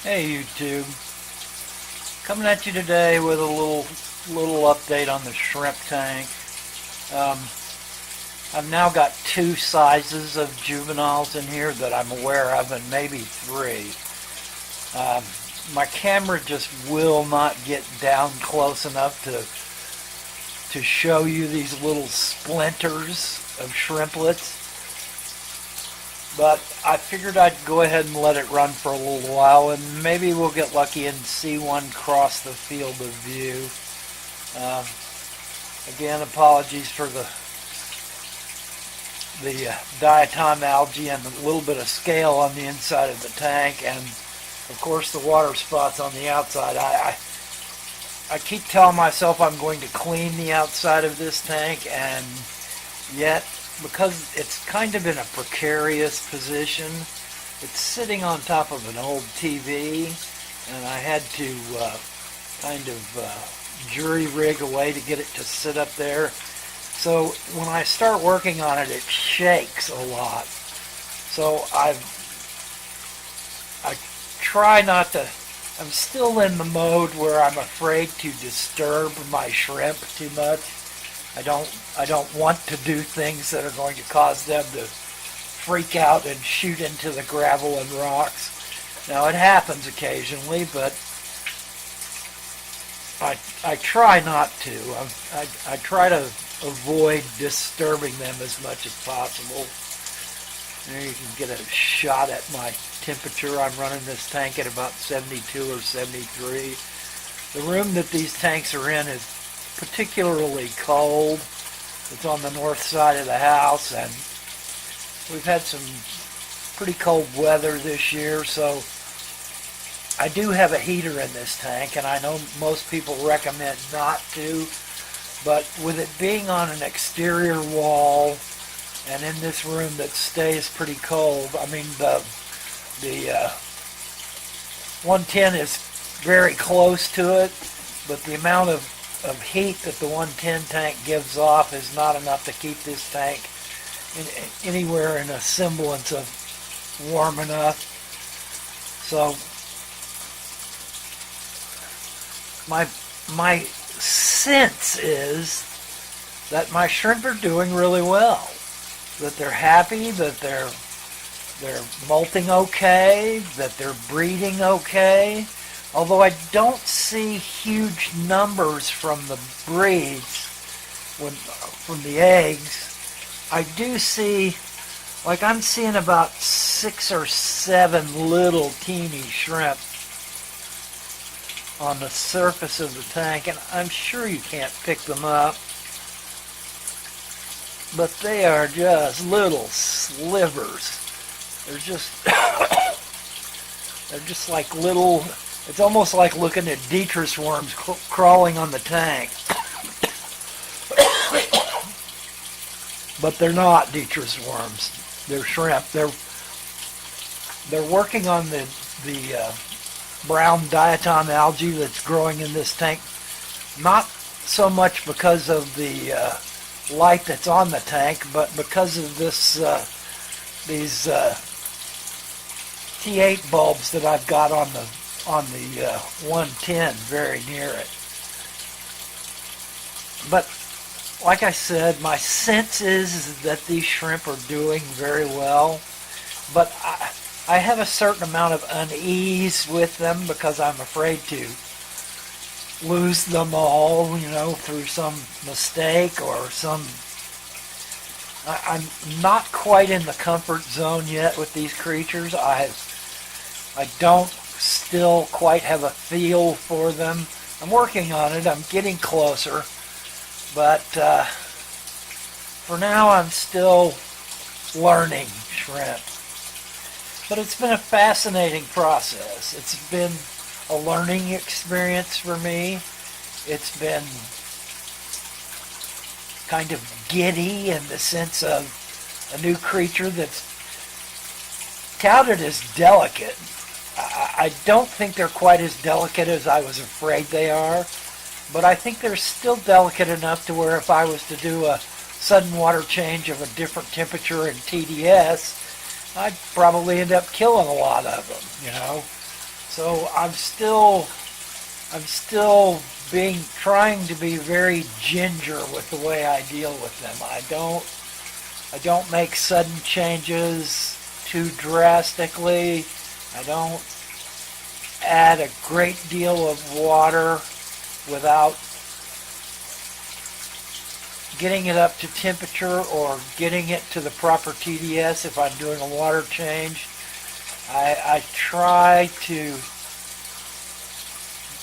Hey YouTube, coming at you today with a little update on the shrimp tank. Um, I've now got two sizes of juveniles in here that I'm aware of, and maybe three. My camera just will not get down close enough to show you these little splinters of shrimplets. But I figured I'd go ahead and let it run for a little while, and maybe we'll get lucky and see one cross the field of view. Again, apologies for the diatom algae and a little bit of scale on the inside of the tank, and of course the water spots on the outside. I keep telling myself I'm going to clean the outside of this tank, and yet because it's kind of in a precarious position, it's sitting on top of an old TV, and I had to jury rig a way to get it to sit up there. So when I start working on it, it shakes a lot. So I try not to. I'm still in the mode where I'm afraid to disturb my shrimp too much. I don't want to do things that are going to cause them to freak out and shoot into the gravel and rocks. Now it happens occasionally, but I try not to. I try to avoid disturbing them as much as possible. There you can get a shot at my temperature. I'm running this tank at about 72 or 73. The room that these tanks are in is particularly cold. It's on the north side of the house, and we've had some pretty cold weather this year, so I do have a heater in this tank, and I know most people recommend not to, but with it being on an exterior wall and in this room that stays pretty cold, I mean the 110 is very close to it, but the amount of heat that the 110 tank gives off is not enough to keep this tank anywhere in a semblance of warm enough. So my sense is that my shrimp are doing really well, that they're happy, that they're molting okay, that they're breeding okay. Although I don't see huge numbers from the breeds, from the eggs, I do see, like I'm seeing about 6 or 7 little teeny shrimp on the surface of the tank, and I'm sure you can't pick them up, but they are just little slivers. They're just, they're just like little. It's almost like looking at detritus worms crawling on the tank. But they're not detritus worms. They're shrimp. They're working on the brown diatom algae that's growing in this tank. Not so much because of the light that's on the tank, but because of these T8 bulbs that I've got on the 110 very near it. But like I said, my sense is that these shrimp are doing very well, but I have a certain amount of unease with them because I'm afraid to lose them all, through some mistake or I'm not quite in the comfort zone yet with these creatures. I don't still quite have a feel for them. I'm working on it. I'm getting closer. But for now, I'm still learning shrimp. But it's been a fascinating process. It's been a learning experience for me. It's been kind of giddy in the sense of a new creature that's touted as delicate. I don't think they're quite as delicate as I was afraid they are, but I think they're still delicate enough to where if I was to do a sudden water change of a different temperature in TDS, I'd probably end up killing a lot of them, So I'm still trying to be very ginger with the way I deal with them. I don't make sudden changes too drastically. I don't add a great deal of water without getting it up to temperature or getting it to the proper TDS if I'm doing a water change. I try to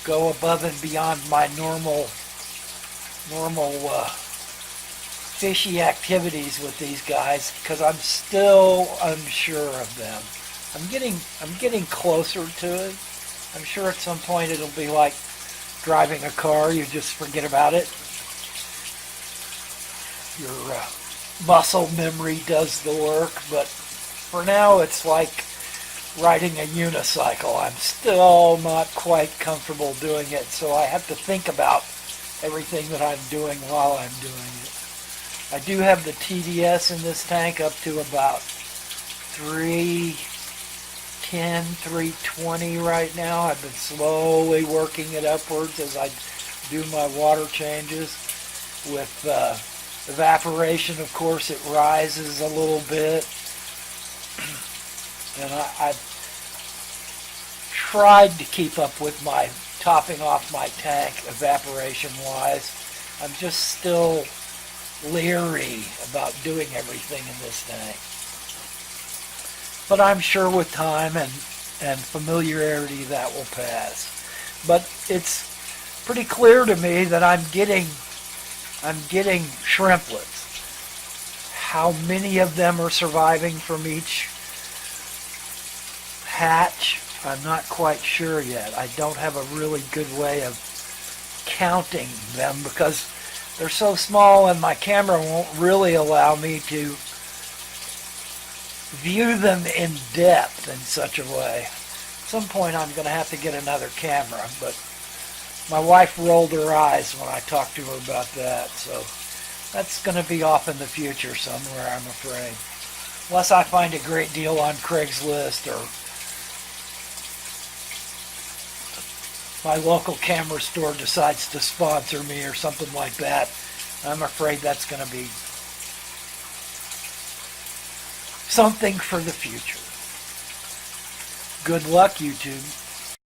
go above and beyond my normal fishy activities with these guys because I'm still unsure of them. I'm getting closer to it. I'm sure at some point it'll be like driving a car. You just forget about it. Your muscle memory does the work, but for now it's like riding a unicycle. I'm still not quite comfortable doing it, so I have to think about everything that I'm doing while I'm doing it. I do have the TDS in this tank up to about 310, 320 right now. I've been slowly working it upwards as I do my water changes. With evaporation, of course, it rises a little bit. And I've tried to keep up with my topping off my tank evaporation-wise. I'm just still leery about doing everything in this tank. But I'm sure with time and familiarity that will pass. But it's pretty clear to me that I'm getting shrimplets. How many of them are surviving from each hatch, I'm not quite sure yet. I don't have a really good way of counting them because they're so small and my camera won't really allow me to view them in depth in such a way. At some point I'm going to have to get another camera, but my wife rolled her eyes when I talked to her about that, so that's going to be off in the future somewhere, I'm afraid. Unless I find a great deal on Craigslist or my local camera store decides to sponsor me or something like that. I'm afraid that's going to be something for the future. Good luck, YouTube.